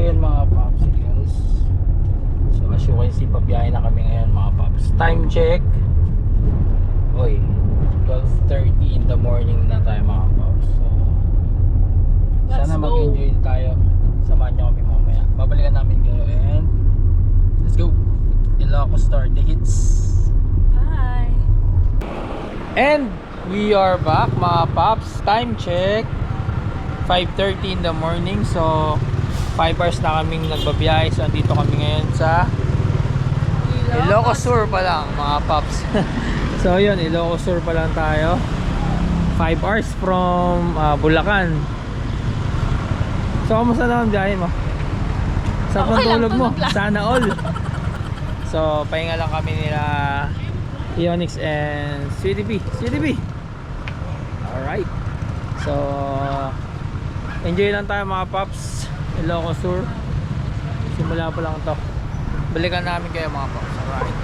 yun mga popsicles. So as you can see, pabiyahe na kami ngayon mga pops. Time check. Oy, 12:30 in the morning na tayo mga pops. So sana mag-enjoy tayo. Samahan nyo kami mamaya. Babalikan namin kayo and let's go. Ilocos Star tickets. Hi. And we are back mga pops. Time check 5:30 in the morning. So 5 hours na kaming nagbabiyahe. So andito kami ngayon sa Ilocos Sur pa lang mga pops. So yun, Ilocos Sur pa lang tayo. 5 hours from Bulacan. So kamusta naman biyahe mo? Sa Okay lang, tulog mo? tulog lang. Sana all. So pahinga lang kami nila Ionix and Sweetie B. Sweetie B. Alright. So enjoy lang tayo mga pops. Ilocos Sur. Simula pa lang to. Balikan namin kayo mga pops. Alright.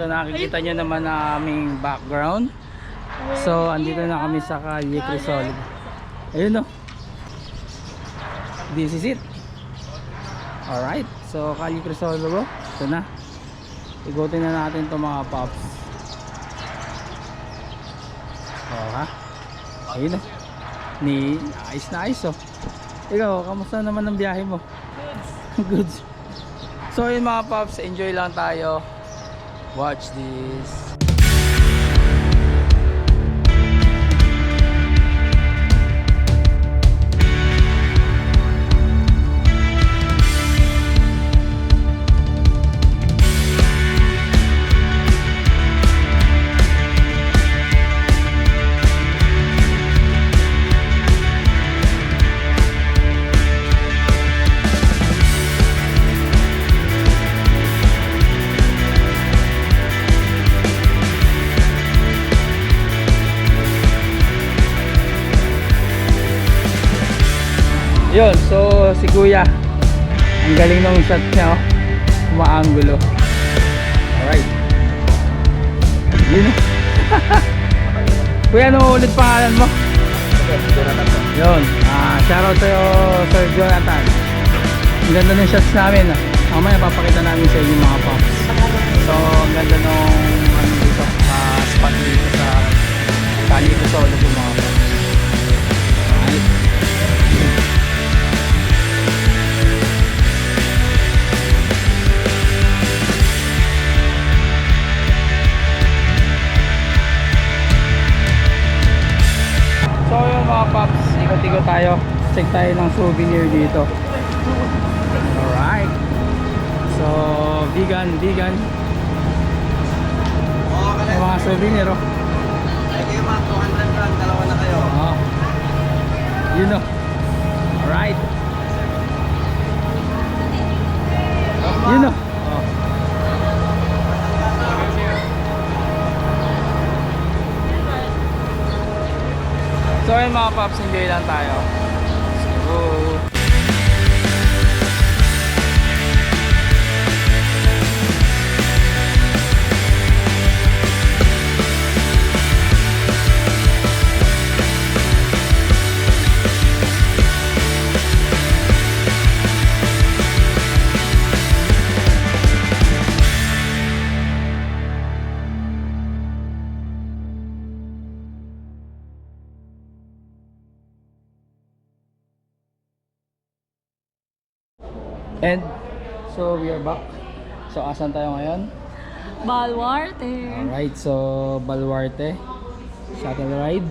So nakikita nyo naman na aming background. So andito na kami sa Calle Crisol. Ayun o. This is it. Alright. So Calle Crisol bro. Ito na. Igutin na natin to mga pops. Oh ha. Ayun o. Nice na ayos o. Ikaw, kamusta naman ang biyahe mo? Good. So yun mga pops, enjoy lang tayo. Watch this. Yun, so si Kuya, ang galing ng shot niya, oh. Umaanggulo. Alright. Yun. Kuya, ano ulit pangalan mo? Jonathan. Yun, shoutout sa'yo Sir Jonathan. Ang ganda ng shots namin. Mamaya papakita namin sa inyo mga pops. So ang ganda nung ano dito, spot dito sa Calle Crisol yung mga pops. Alright. So yun mga pops, ikot-ikot tayo. Check tayo ng souvenir dito. Alright. So vegan. May mga souvenir oh. Ay kayo mga 200 lang, dalawa na kayo. Oh. Yun oh. Alright. Yun oh. Oh. So ayun mga pops, enjoy lang tayo. Let's go. And so we are back. So asan tayo ngayon? Baluarte. Alright, so Baluarte shuttle ride.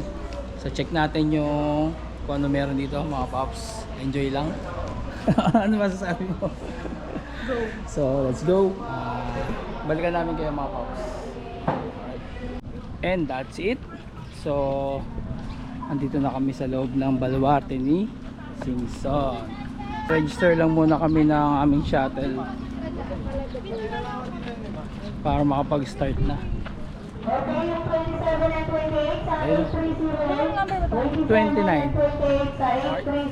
So check natin yung kung ano meron dito mga paps. Enjoy lang. Ano masasabi mo? Go. So let's go. Balikan namin kayo mga paps. Alright. And that's it. So andito na kami sa loob ng Baluarte ni Singson. Register lang muna kami ng aming shuttle para makapag-start na. Ayun. 29. Okay.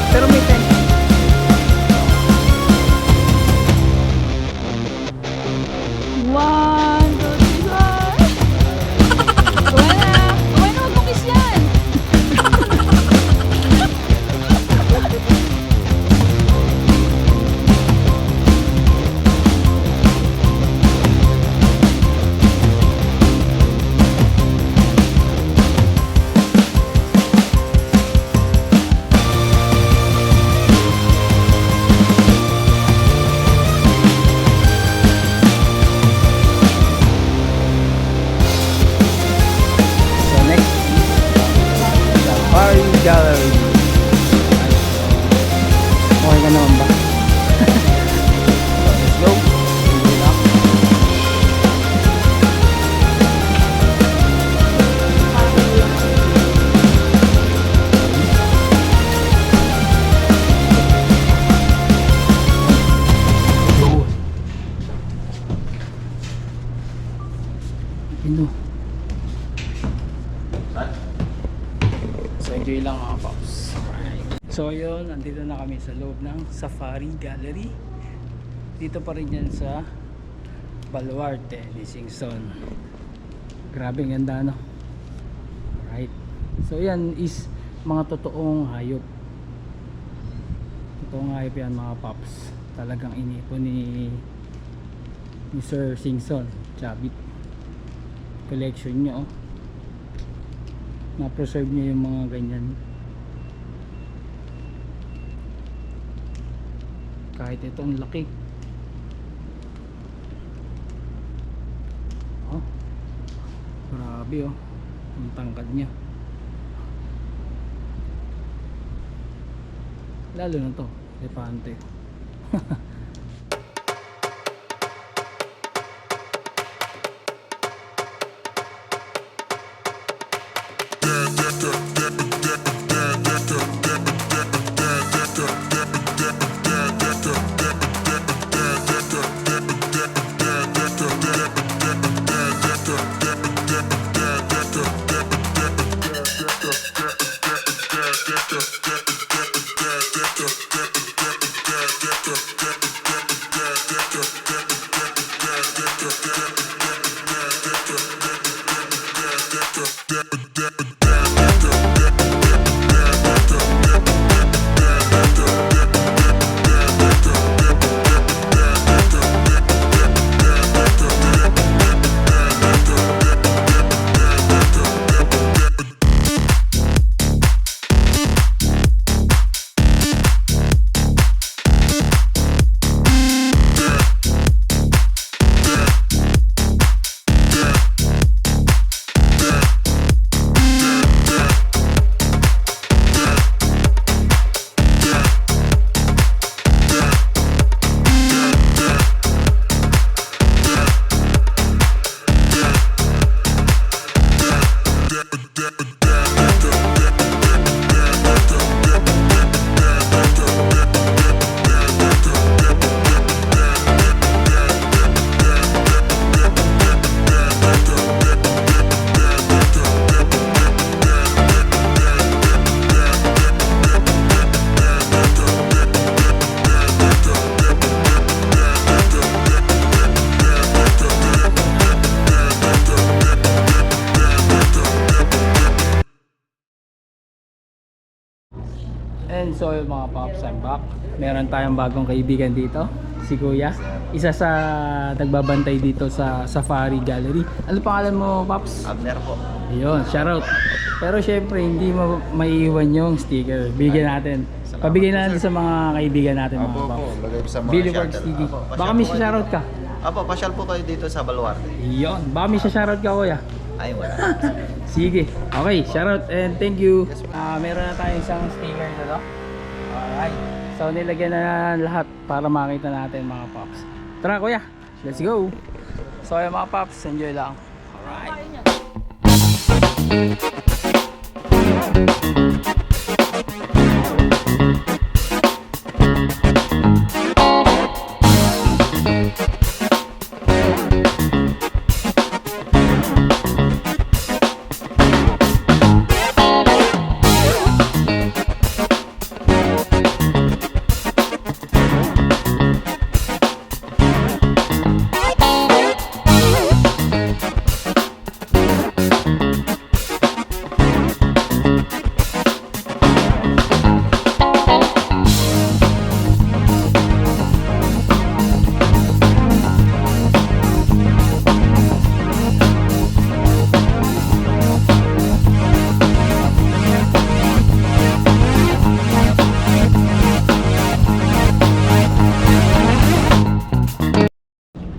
Pero may tent. One, two, three, go! Wala! Wala, huwag mong kiss yan! So next is Safari Gallery. Okay ka naman ba? Let's go. Enjoy lang. Pino. So enjoy lang mga pops. Alright. So yun, andito na kami sa loob ng Safari Gallery. Dito pa rin yan sa Baluarte ni Singson. Grabe ang ganda, no? Alright. So yan is mga totoong hayop. Totoong hayop yan mga pops. Talagang inipon ni Sir Singson Chabit. Collection niya, oh. Na-preserve niya yung mga ganyan. Kahit itong laki. Oh. Grabe, oh. Ang tangkad niya. Lalo na to, elepante. Get so yun mga Pops, I'm back. Meron tayong bagong kaibigan dito, si Kuya. Isa sa nagbabantay dito sa Safari Gallery. Ano pangalan mo, Pops? Abner po. Yun, shoutout. Pero syempre, hindi mo maiiwan yung sticker. Bigyan natin. Pabigyan natin sa mga kaibigan natin mga Pops. Lagay ko sa mga Billy shuttle. Works TV. Apo, Baka pasyal may po kayo shoutout ka. dito. Apo, pasyal po kayo dito sa Baluarte. Yun, baka may shoutout ka, Kuya. Ay, wala. Sige. Okay, shoutout and thank you. Meron na tayong isang sticker na to. Alright. So nilagyan na lahat para makita natin mga Pops. Tara Kuya, let's go. So yung mga Pops, enjoy lang. Alright.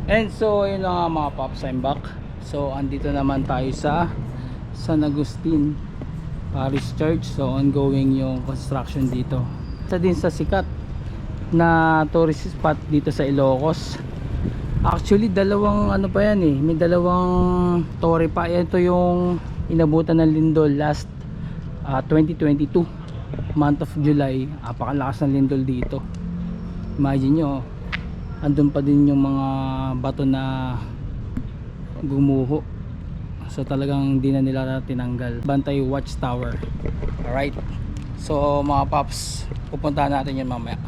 And so yun na nga mga Pops, I'm back. So andito naman tayo sa San Agustin Parish Church. So ongoing yung construction dito. Isa din sa sikat na tourist spot dito sa Ilocos. Actually dalawang ano pa yan eh, may dalawang torre pa. Ito yung inabutan ng lindol last 2022 month of July. Apakalakas ng lindol dito. Imagine nyo, andun pa din yung mga bato na gumuho. So talagang di na nila tinanggal. Bantay Watchtower. Alright. So mga Pops, pupuntahan natin yun mamaya.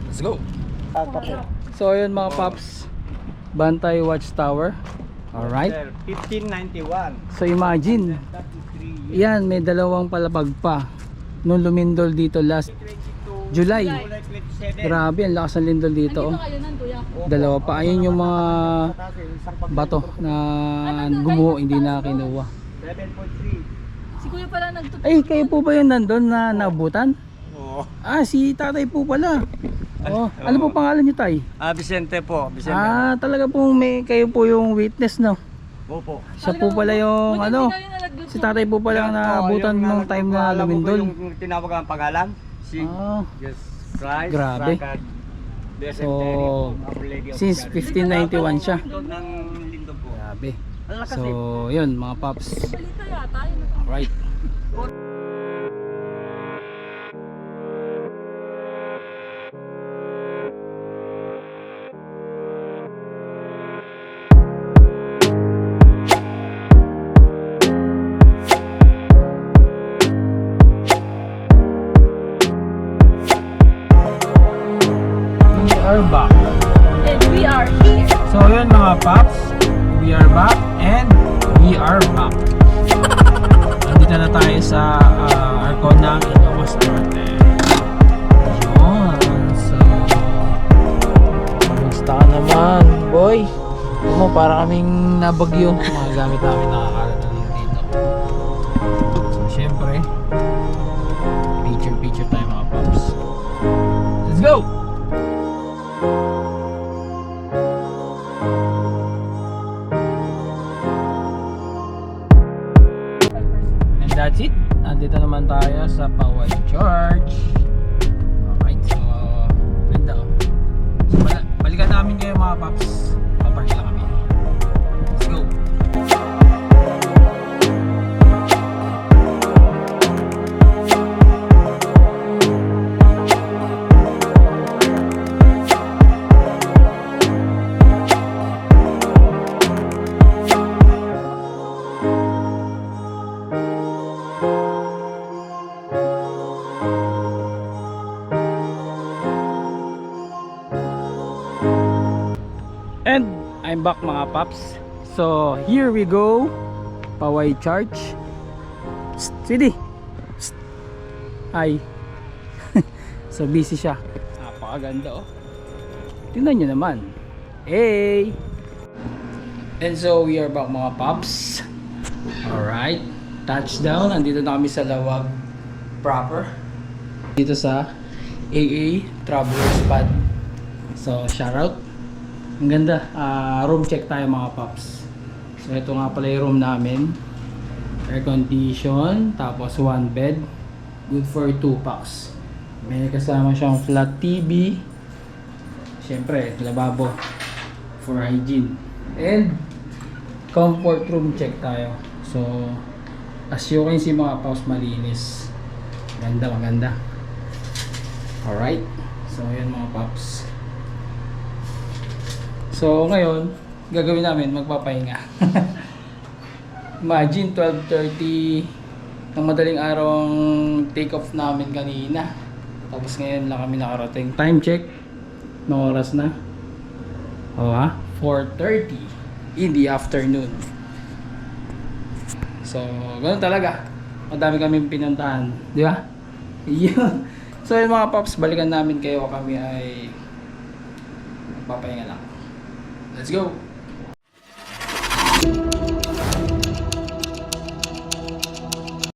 Let's go. So yun mga Pops, Bantay Watchtower. Alright. 1591. So imagine, yan may dalawang palapag pa nung lumindol dito last July. Grabe, ang lakas ng lindol dito. Nandito kayo nun, kuya. Dalawa pa. Ayun yung mga bato na gumuho, hindi na kinuha. 7.3. Si kuya pala nagtuturo. Ay, kayo po ba yun nandun na nabutan? Oo. Ah, si tatay po pala. Oh, ano po pangalan niyo, tay? Vicente po. Vicente. Ah, talaga pong may kayo po yung witness, no? Opo. Siya po pala yung Buti ano, hindi kayo nalagdut si tatay po pala ang nabutan nung time na lumindol. Yung tinawag ang pangalan? Si Ah, Jesus Christ. Grabe. So, since 1591 siya. Ng lindog po. Grabe. So, yun mga Pops. Balita yata. Yun. Right. We are back. And we are here. So yun mga Pops, we are back and we are back. Nandito na tayo sa Arcona, Ilocos Norte. Yun, so kamusta ka naman, boy? Alam mo, para kaming nabagyo. Mga gamit namin nakakarating dito. So syempre, picture tayo mga Pops. Let's go! And that's it. Nandito naman tayo sa Poway Church. Alright, so ganda oh. So balikan namin kayo mga Pops. Papark lang kami. Let's go. And I'm back mga Pops. So here we go, Poway Church. Psst, Sweetie. Psst. Hi. So busy siya. Napakaganda oh. Tingnan nyo naman. Hey! And so we are back mga paps. Alright. Touchdown. Andito na kami sa Lawag proper. Dito sa AA Traveler Spot. So shoutout. Ang ganda. Room check tayo mga paps. So ito nga pala yung room namin. Air condition. Tapos 1 bed. Good for 2 packs. May kasama siyang flat TV. Siyempre, lababo for hygiene. And comfort room check tayo. So as you can see mga paps, malinis. Maganda. Alright. So ayan mga paps. So ngayon, gagawin namin, magpapahinga. Imagine 12:30 ng madaling arong take off namin kanina. Tapos ngayon lang kami nakarating. Time check. Anong oras na? 4:30 in the afternoon. So, ganoon talaga. Madami kaming pinuntahan, di ba? Yun. So, yun mga paps, balikan namin kayo. Kami ay magpapahinga lang. Let's go!